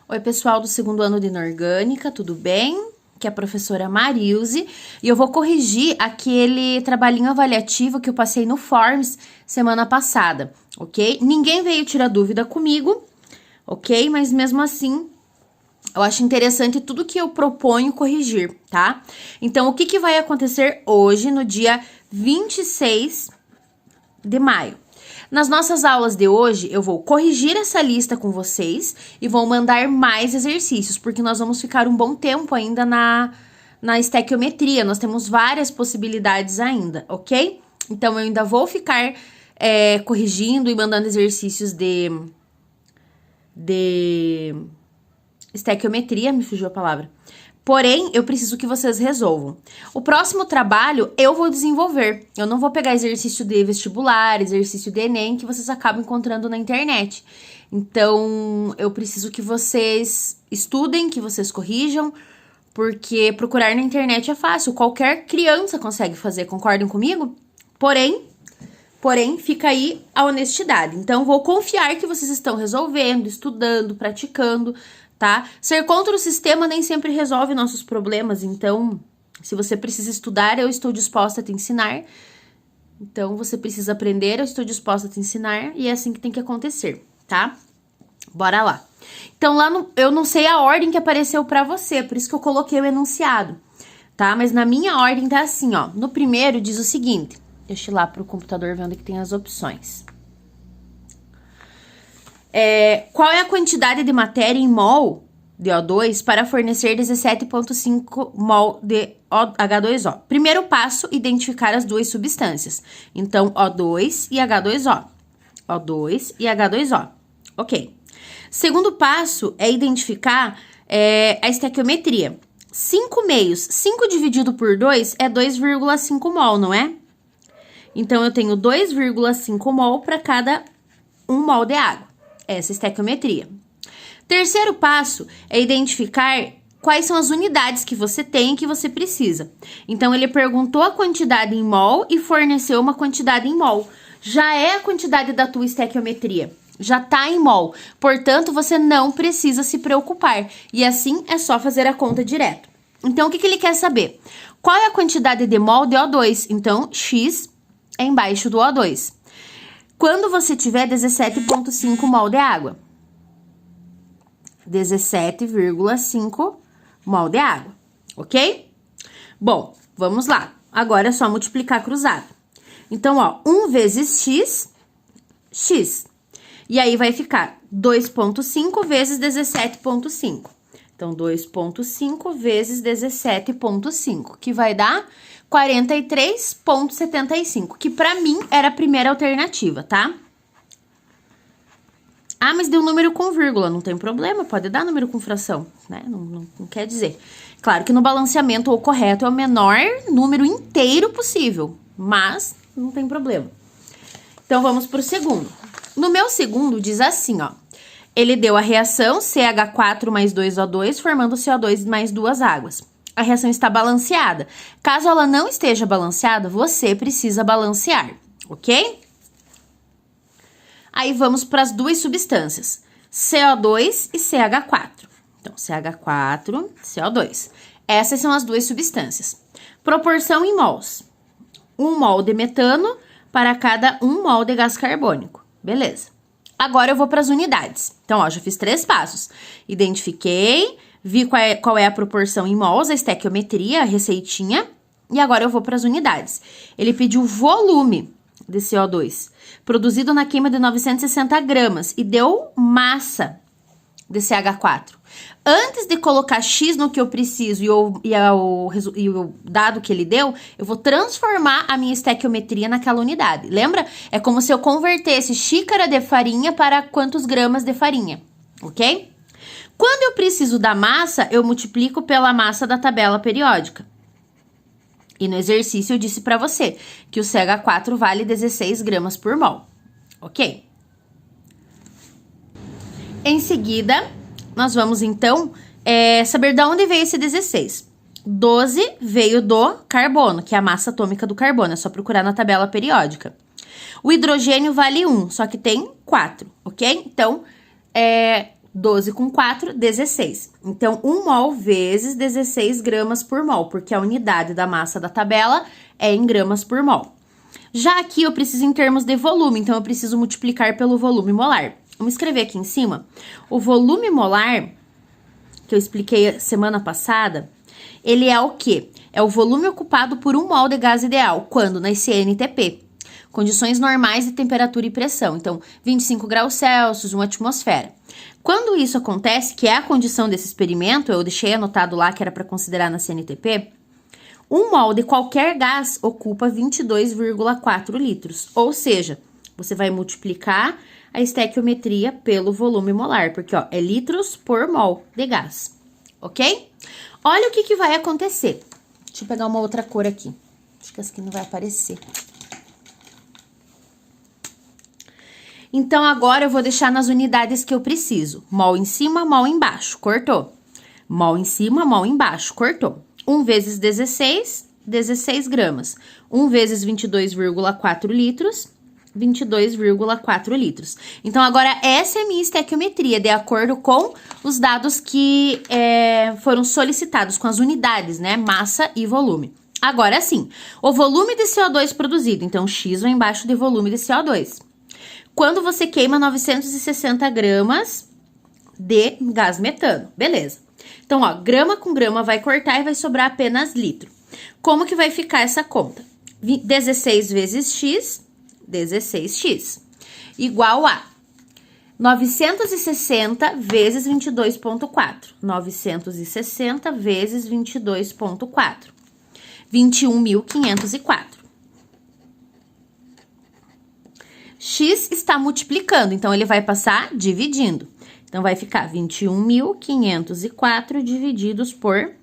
Oi, pessoal do segundo ano de Inorgânica, tudo bem? Que é a professora Marilze, e eu vou corrigir aquele trabalhinho avaliativo que eu passei no Forms semana passada, ok? Ninguém veio tirar dúvida comigo, ok? Mas mesmo assim, eu acho interessante tudo que eu proponho corrigir, tá? Então, o que vai acontecer hoje, no dia 26 de maio? Nas nossas aulas de hoje, eu vou corrigir essa lista com vocês e vou mandar mais exercícios, porque nós vamos ficar um bom tempo ainda na estequiometria. Nós temos várias possibilidades ainda, ok? Então, eu ainda vou ficar corrigindo e mandando exercícios de estequiometria, me fugiu a palavra. Porém, eu preciso que vocês resolvam. O próximo trabalho eu vou desenvolver. Eu não vou pegar exercício de vestibular, exercício de Enem, que vocês acabam encontrando na internet. Então, eu preciso que vocês estudem, que vocês corrijam, porque procurar na internet é fácil. Qualquer criança consegue fazer, concordam comigo? Porém, fica aí a honestidade. Então, vou confiar que vocês estão resolvendo, estudando, praticando, tá? Ser contra o sistema nem sempre resolve nossos problemas, então, se você precisa estudar, eu estou disposta a te ensinar. Então, você precisa aprender, eu estou disposta a te ensinar, e é assim que tem que acontecer, tá? Bora lá. Então, eu não sei a ordem que apareceu pra você, por isso que eu coloquei o enunciado, tá? Mas na minha ordem tá assim, ó. No primeiro diz o seguinte, deixa eu ir lá pro computador vendo que tem as opções. Qual é a quantidade de matéria em mol de O2 para fornecer 17,5 mol de H2O? Primeiro passo, identificar as duas substâncias. Então, O2 e H2O. O2 e H2O. Ok. Segundo passo é identificar a estequiometria. 5 meios. 5 dividido por 2 é 2,5 mol, não é? Então, eu tenho 2,5 mol para cada 1 mol de água. Essa estequiometria. Terceiro passo é identificar quais são as unidades que você tem e que você precisa. Então, ele perguntou a quantidade em mol e forneceu uma quantidade em mol. Já é a quantidade da tua estequiometria. Já tá em mol. Portanto, você não precisa se preocupar. E assim, é só fazer a conta direto. Então, o que ele quer saber? Qual é a quantidade de mol de O2? Então, X é embaixo do O2. Quando você tiver 17,5 mol de água. 17,5 mol de água, ok? Bom, vamos lá. Agora é só multiplicar cruzado. Então, ó, 1 vezes x, x. E aí vai ficar 2,5 vezes 17,5. Então, 2,5 vezes 17,5, que vai dar 43,75, que pra mim era a primeira alternativa, tá? Ah, mas deu número com vírgula, não tem problema, pode dar número com fração, né? Não quer dizer. Claro que no balanceamento o correto é o menor número inteiro possível, mas não tem problema. Então, vamos pro segundo. No meu segundo, diz assim, ó. Ele deu a reação CH4 mais 2O2, formando CO2 mais 2 águas. A reação está balanceada. Caso ela não esteja balanceada, você precisa balancear, ok? Aí vamos para as duas substâncias, CO2 e CH4. Então, CH4, CO2. Essas são as duas substâncias. Proporção em mols. 1 mol de metano para cada 1 mol de gás carbônico. Beleza. Agora eu vou para as unidades. Então, ó, já fiz 3 passos. Identifiquei, vi qual é a proporção em mols, a estequiometria, a receitinha. E agora eu vou para as unidades. Ele pediu volume de CO2, produzido na queima de 960 gramas. E deu massa de CH4. Antes de colocar X no que eu preciso e o dado que ele deu, eu vou transformar a minha estequiometria naquela unidade. Lembra? É como se eu convertesse xícara de farinha para quantos gramas de farinha, ok? Quando eu preciso da massa, eu multiplico pela massa da tabela periódica. E no exercício eu disse para você que o CH4 vale 16 gramas por mol, ok? Em seguida, nós vamos, então, saber de onde veio esse 16. 12 veio do carbono, que é a massa atômica do carbono. É só procurar na tabela periódica. O hidrogênio vale 1, só que tem 4, ok? Então, 12 com 4, 16. Então, 1 mol vezes 16 gramas por mol, porque a unidade da massa da tabela é em gramas por mol. Já aqui, eu preciso em termos de volume, então eu preciso multiplicar pelo volume molar. Vamos escrever aqui em cima. O volume molar, que eu expliquei semana passada, ele é o quê? É o volume ocupado por 1 mol de gás ideal, quando na CNTP. Condições normais de temperatura e pressão. Então, 25 graus Celsius, 1 atmosfera. Quando isso acontece, que é a condição desse experimento, eu deixei anotado lá que era para considerar na CNTP, 1 mol de qualquer gás ocupa 22,4 litros. Ou seja, você vai multiplicar a estequiometria pelo volume molar, porque ó, é litros por mol de gás, ok? Olha o que vai acontecer. Deixa eu pegar uma outra cor aqui. Acho que essa aqui não vai aparecer. Então, agora eu vou deixar nas unidades que eu preciso. Mol em cima, mol embaixo, cortou. Mol em cima, mol embaixo, cortou. 1 vezes 16, 16 gramas. 1 vezes 22,4 litros, 22,4 litros. Então, agora, essa é a minha estequiometria, de acordo com os dados que foram solicitados, com as unidades, né? Massa e volume. Agora, sim, o volume de CO2 produzido. Então, X vai embaixo de volume de CO2. Quando você queima 960 gramas de gás metano, beleza. Então, ó, grama com grama vai cortar e vai sobrar apenas litro. Como que vai ficar essa conta? 16 vezes X, 16x, igual a 960 vezes 22,4. 960 vezes 22,4. 21.504. X está multiplicando, então ele vai passar dividindo. Então, vai ficar 21.504 divididos por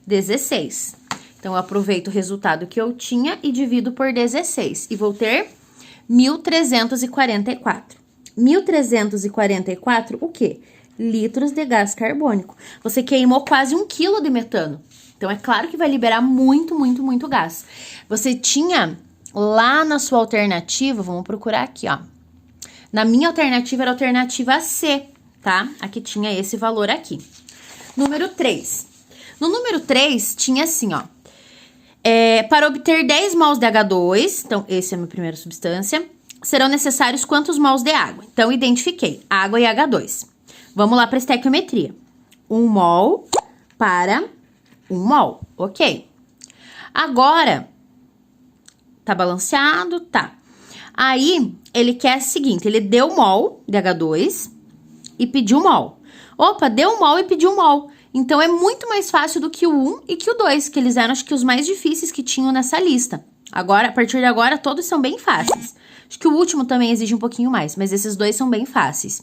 16. Então, eu aproveito o resultado que eu tinha e divido por 16. E vou ter 1.344. 1.344, o quê? Litros de gás carbônico. Você queimou quase 1 quilo de metano. Então, é claro que vai liberar muito, muito, muito gás. Você tinha lá na sua alternativa, vamos procurar aqui, ó. Na minha alternativa era a alternativa C, tá? Aqui tinha esse valor aqui. Número 3. No número 3, tinha assim, ó. Para obter 10 mols de H2, então, esse é a minha primeira substância, serão necessários quantos mols de água? Então, identifiquei água e H2. Vamos lá para a estequiometria. 1 mol para 1 mol, ok. Agora, tá balanceado? Tá. Aí, ele quer o seguinte, ele deu mol de H2 e pediu mol. Opa, deu mol e pediu mol. Então, é muito mais fácil do que o 1 e que o 2, que eles eram, acho que, os mais difíceis que tinham nessa lista. Agora, a partir de agora, todos são bem fáceis. Acho que o último também exige um pouquinho mais, mas esses dois são bem fáceis.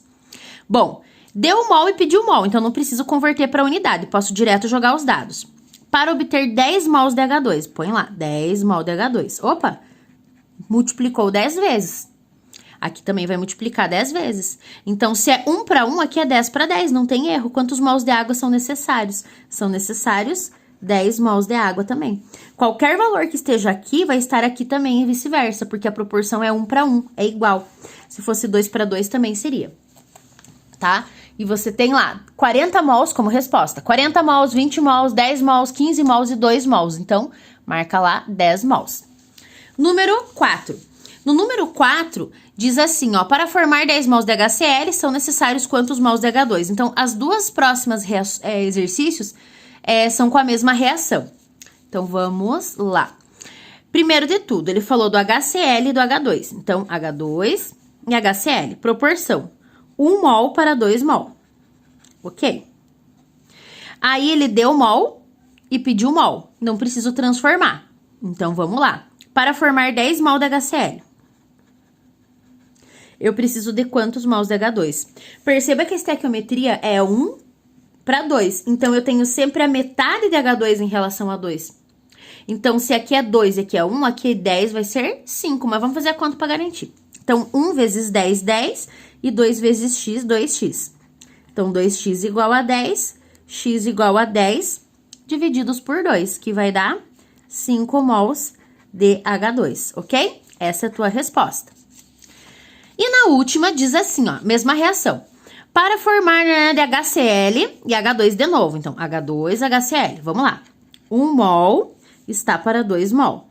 Bom, deu mol e pediu mol, então não preciso converter para unidade, posso direto jogar os dados. Para obter 10 mols de H2, põe lá, 10 mol de H2. Opa, multiplicou 10 vezes. Aqui também vai multiplicar 10 vezes. Então, se é 1 para 1, aqui é 10 para 10, não tem erro. Quantos mols de água são necessários? São necessários 10 mols de água também. Qualquer valor que esteja aqui, vai estar aqui também e vice-versa, porque a proporção é 1 para 1, é igual. Se fosse 2 para 2, também seria, tá? E você tem lá 40 mols como resposta. 40 mols, 20 mols, 10 mols, 15 mols e 2 mols. Então, marca lá 10 mols. Número 4. No número 4, diz assim, ó, para formar 10 mols de HCl, são necessários quantos mols de H2? Então, as duas próximas exercícios são com a mesma reação. Então, vamos lá. Primeiro de tudo, ele falou do HCl e do H2. Então, H2 e HCl, proporção. 1 mol para 2 mol. Ok? Aí, ele deu mol e pediu mol. Não preciso transformar. Então, vamos lá. Para formar 10 mol de HCl, eu preciso de quantos mols de H2? Perceba que a estequiometria é 1 para 2. Então, eu tenho sempre a metade de H2 em relação a 2. Então, se aqui é 2 e aqui é 1, aqui é 10 vai ser 5. Mas vamos fazer a conta para garantir. Então, 1 vezes 10, 10. E 2 vezes x, 2x. Então, 2x igual a 10. X igual a 10 divididos por 2, que vai dar 5 mols de H2, ok? Essa é a tua resposta. E na última diz assim, ó, mesma reação. Para formar de HCl e H2 de novo. Então, H2, HCl. Vamos lá. 1 mol está para 2 mol.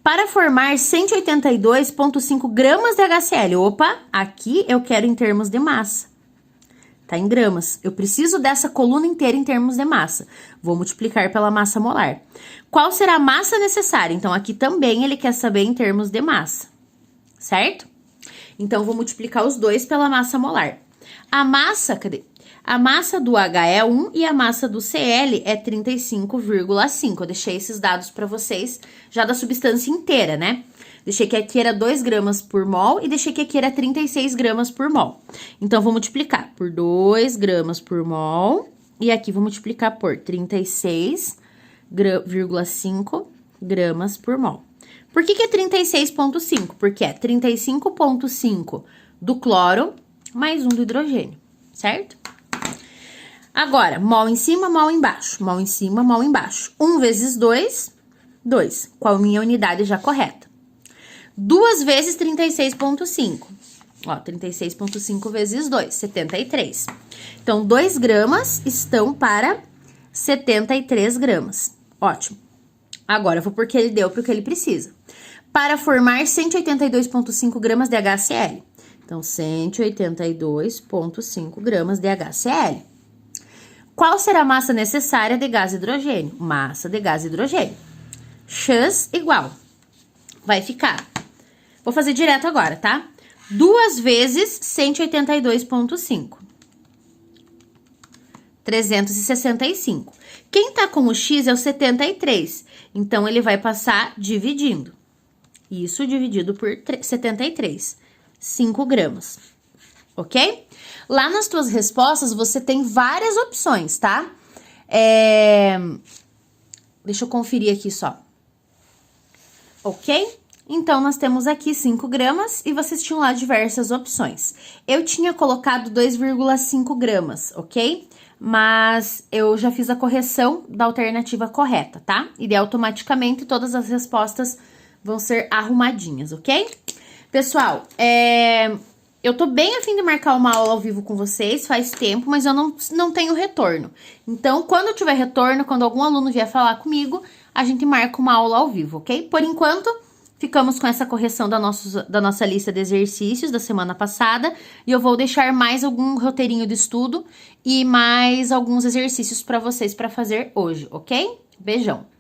Para formar 182,5 gramas de HCl. Opa, aqui eu quero em termos de massa. Tá em gramas. Eu preciso dessa coluna inteira em termos de massa. Vou multiplicar pela massa molar. Qual será a massa necessária? Então, aqui também ele quer saber em termos de massa. Certo? Então, vou multiplicar os dois pela massa molar. A massa, cadê? A massa do H é 1 e a massa do Cl é 35,5. Eu deixei esses dados para vocês já da substância inteira, né? Deixei que aqui era 2 gramas por mol e deixei que aqui era 36 gramas por mol. Então, vou multiplicar por 2 gramas por mol e aqui vou multiplicar por 36,5 gramas por mol. Por que é 36,5? Porque é 35,5 do cloro mais 1 do hidrogênio, certo? Agora, mol em cima, mol embaixo. Mol em cima, mol embaixo. 1 vezes 2, 2. Qual a minha unidade já correta? 2 vezes 36,5. Ó, 36,5 vezes 2, 73. Então, 2 gramas estão para 73 gramas. Ótimo. Agora, eu vou porque ele deu para o que ele precisa. Para formar 182,5 gramas de HCl. Então, 182,5 gramas de HCl. Qual será a massa necessária de gás hidrogênio? Massa de gás hidrogênio. X igual. Vai ficar. Vou fazer direto agora, tá? 2 vezes 182,5. 365. Quem tá com o X é o 73. Então, ele vai passar dividindo. Isso dividido por 73. 5 gramas. Ok? Lá nas tuas respostas, você tem várias opções, tá? Deixa eu conferir aqui só. Ok? Então, nós temos aqui 5 gramas e vocês tinham lá diversas opções. Eu tinha colocado 2,5 gramas, ok? Mas eu já fiz a correção da alternativa correta, tá? E daí, automaticamente, todas as respostas vão ser arrumadinhas, ok? Pessoal, eu tô bem a fim de marcar uma aula ao vivo com vocês, faz tempo, mas eu não tenho retorno. Então, quando eu tiver retorno, quando algum aluno vier falar comigo, a gente marca uma aula ao vivo, ok? Por enquanto, ficamos com essa correção da nossa lista de exercícios da semana passada. E eu vou deixar mais algum roteirinho de estudo e mais alguns exercícios para vocês para fazer hoje, ok? Beijão!